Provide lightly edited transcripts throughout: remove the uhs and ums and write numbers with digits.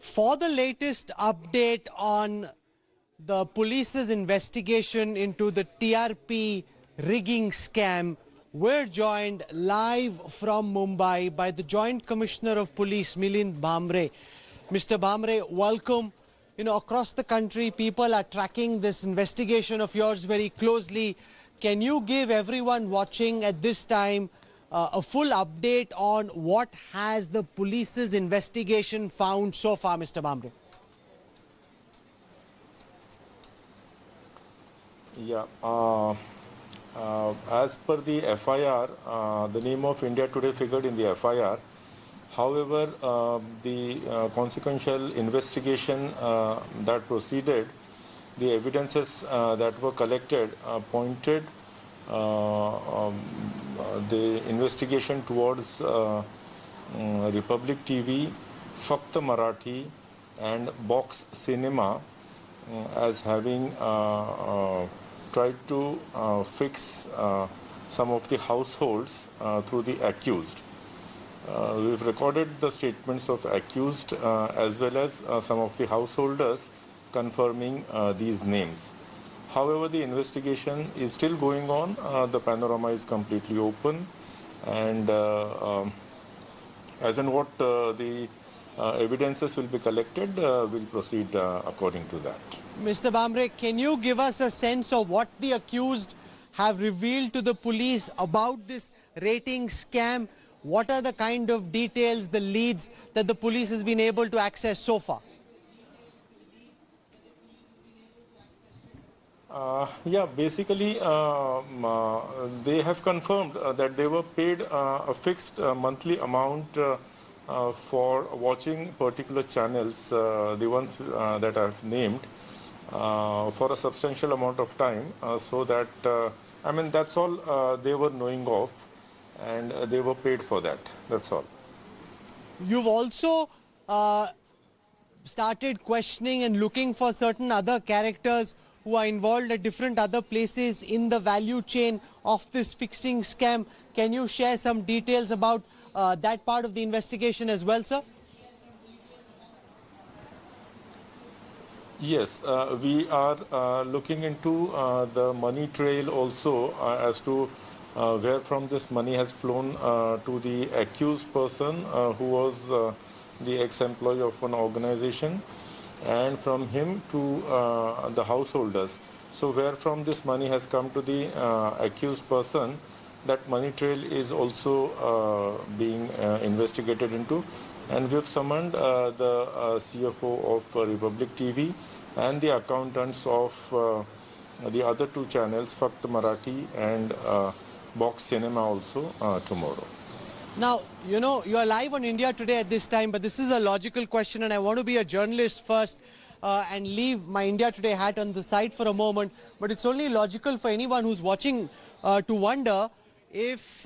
For the latest update on the police's investigation into the TRP rigging scam, we're joined live from Mumbai by the Joint Commissioner of Police, Milind Bhamre. Mr. Bhamre, welcome. You know, across the country, people are tracking this investigation of yours very closely. Can you give everyone watching at this time a full update on what has the police's investigation found so far, Mr. Bhamre? Yeah, as per the FIR, the name of India Today figured in the FIR. However, the consequential investigation that proceeded, the evidences that were collected pointed the investigation towards Republic TV, Fakt Marathi and Box Cinema as having tried to fix some of the households through the accused. We've recorded the statements of accused as well as some of the householders confirming these names. However, the investigation is still going on. The panorama is completely open, and as and what the evidences will be collected, we'll proceed according to that. Mr. Bhamre, can you give us a sense of what the accused have revealed to the police about this rating scam? What are the kind of details, the leads that the police has been able to access so far? Yeah, basically they have confirmed that they were paid a fixed monthly amount for watching particular channels, the ones that I've named, for a substantial amount of time, so that, I mean, that's all they were knowing of, and they were paid for that. That's all. You've also started questioning and looking for certain other characters who are involved at different other places in the value chain of this fixing scam. Can you share some details about that part of the investigation as well, sir? Yes, we are looking into the money trail also as to where from this money has flown to the accused person who was the ex-employee of an organization, and from him to the householders. So where from this money has come to the accused person, that money trail is also being investigated into, and we have summoned the CFO of Republic TV and the accountants of the other two channels, Fakt Marathi and Box Cinema, also tomorrow. Now, you know, you are live on India Today at this time, but this is a logical question, and I want to be a journalist first and leave my India Today hat on the side for a moment. But it's only logical for anyone who's watching to wonder if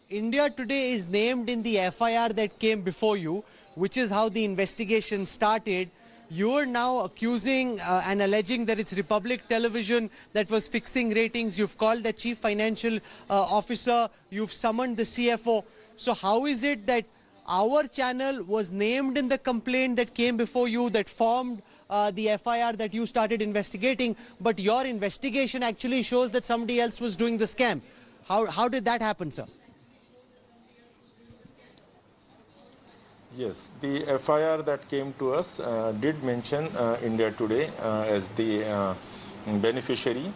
India Today is named in the FIR that came before you, which is how the investigation started. You are now accusing and alleging that it's Republic Television that was fixing ratings. You've called the chief financial officer. You've summoned the CFO. So how is it that our channel was named in the complaint that came before you, that formed the FIR that you started investigating, but your investigation actually shows that somebody else was doing the scam? How did that happen, sir? Yes, the FIR that came to us did mention India Today as the beneficiary.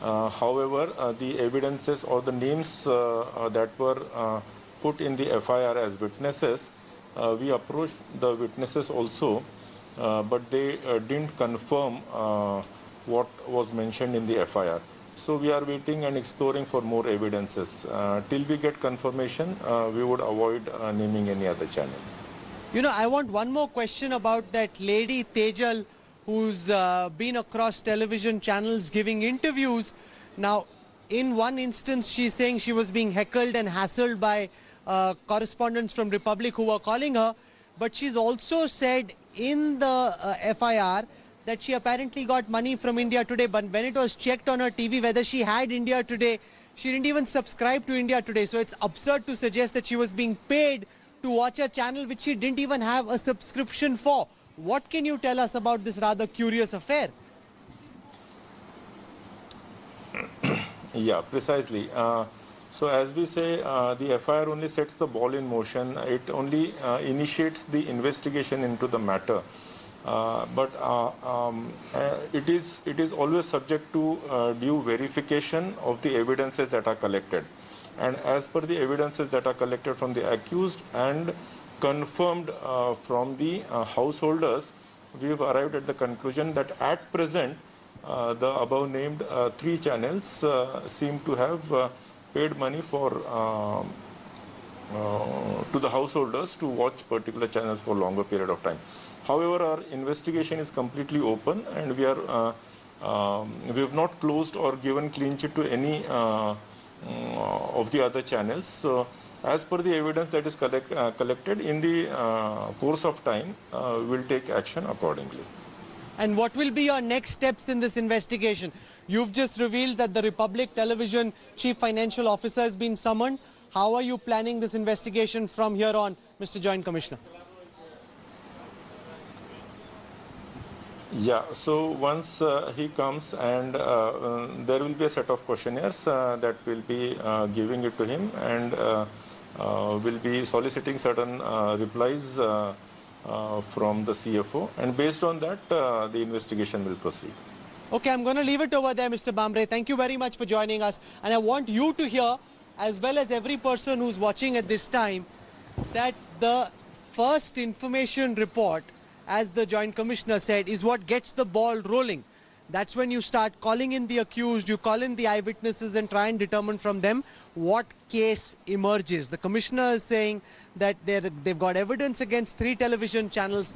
However, the evidences or the names that were put in the FIR as witnesses, we approached the witnesses also, but they didn't confirm what was mentioned in the FIR. So we are waiting and exploring for more evidences. Till we get confirmation, we would avoid naming any other channel. You know, I want one more question about that lady Tejal, who's been across television channels giving interviews. Now, in one instance, she's saying she was being heckled and hassled by correspondents from Republic who were calling her. But she's also said in the FIR that she apparently got money from India Today. But when it was checked on her TV whether she had India Today, she didn't even subscribe to India Today. So it's absurd to suggest that she was being paid to watch a channel which she didn't even have a subscription for. What can you tell us about this rather curious affair? Yeah, precisely. So as we say, the FIR only sets the ball in motion. It only initiates the investigation into the matter. It is always subject to due verification of the evidences that are collected. And as per the evidences that are collected from the accused and confirmed from the householders, we have arrived at the conclusion that at present, the above named three channels seem to have paid money for to the householders to watch particular channels for longer period of time. However, our investigation is completely open, and we have not closed or given clean chit to any of the other channels. So, as per the evidence that is collected in the course of time, we will take action accordingly. And what will be your next steps in this investigation? You've just revealed that the Republic Television Chief Financial Officer has been summoned. How are you planning this investigation from here on, Mr. Joint Commissioner? Yeah, so once he comes, and there will be a set of questionnaires that will be giving it to him, and will be soliciting certain replies from the CFO, and based on that the investigation will proceed. Okay, I'm going to leave it over there, Mr. Bhambre. Thank you very much for joining us, and I want you to hear, as well as every person who's watching at this time, that the first information report, as the Joint Commissioner said, is what gets the ball rolling. That's when you start calling in the accused, you call in the eyewitnesses and try and determine from them what case emerges. The Commissioner is saying that they've got evidence against 3 television channels.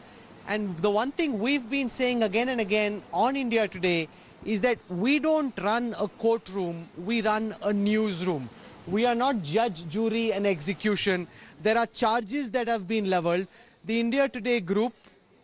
And the one thing we've been saying again and again on India Today is that we don't run a courtroom, we run a newsroom. We are not judge, jury and execution. There are charges that have been leveled. The India Today group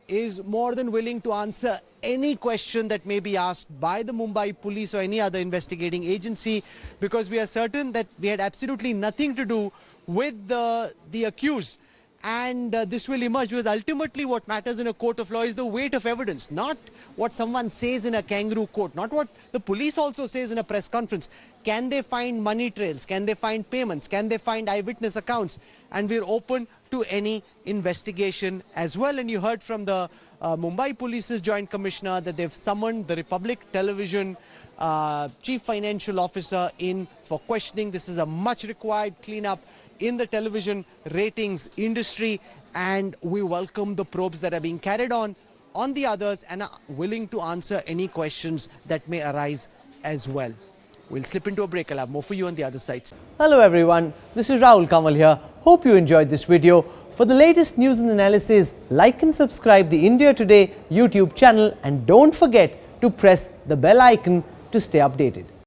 is more than willing to answer any question that may be asked by the Mumbai police or any other investigating agency, because we are certain that we had absolutely nothing to do with the accused. And this will emerge, because ultimately what matters in a court of law is the weight of evidence, not what someone says in a kangaroo court, not what the police also says in a press conference. Can they find money trails? Can they find payments? Can they find eyewitness accounts? And we're open to any investigation as well. And you heard from the Mumbai Police's Joint Commissioner that they've summoned the Republic Television Chief Financial Officer in for questioning. This is a much required cleanup in the television ratings industry, and we welcome the probes that are being carried on the others and are willing to answer any questions that may arise as well. We'll slip into a break. I'll have more for you on the other side. Hello everyone, this is Rahul Kamal here. Hope you enjoyed this video. For the latest news and analysis, like and subscribe the India Today YouTube channel, and don't forget to press the bell icon to stay updated.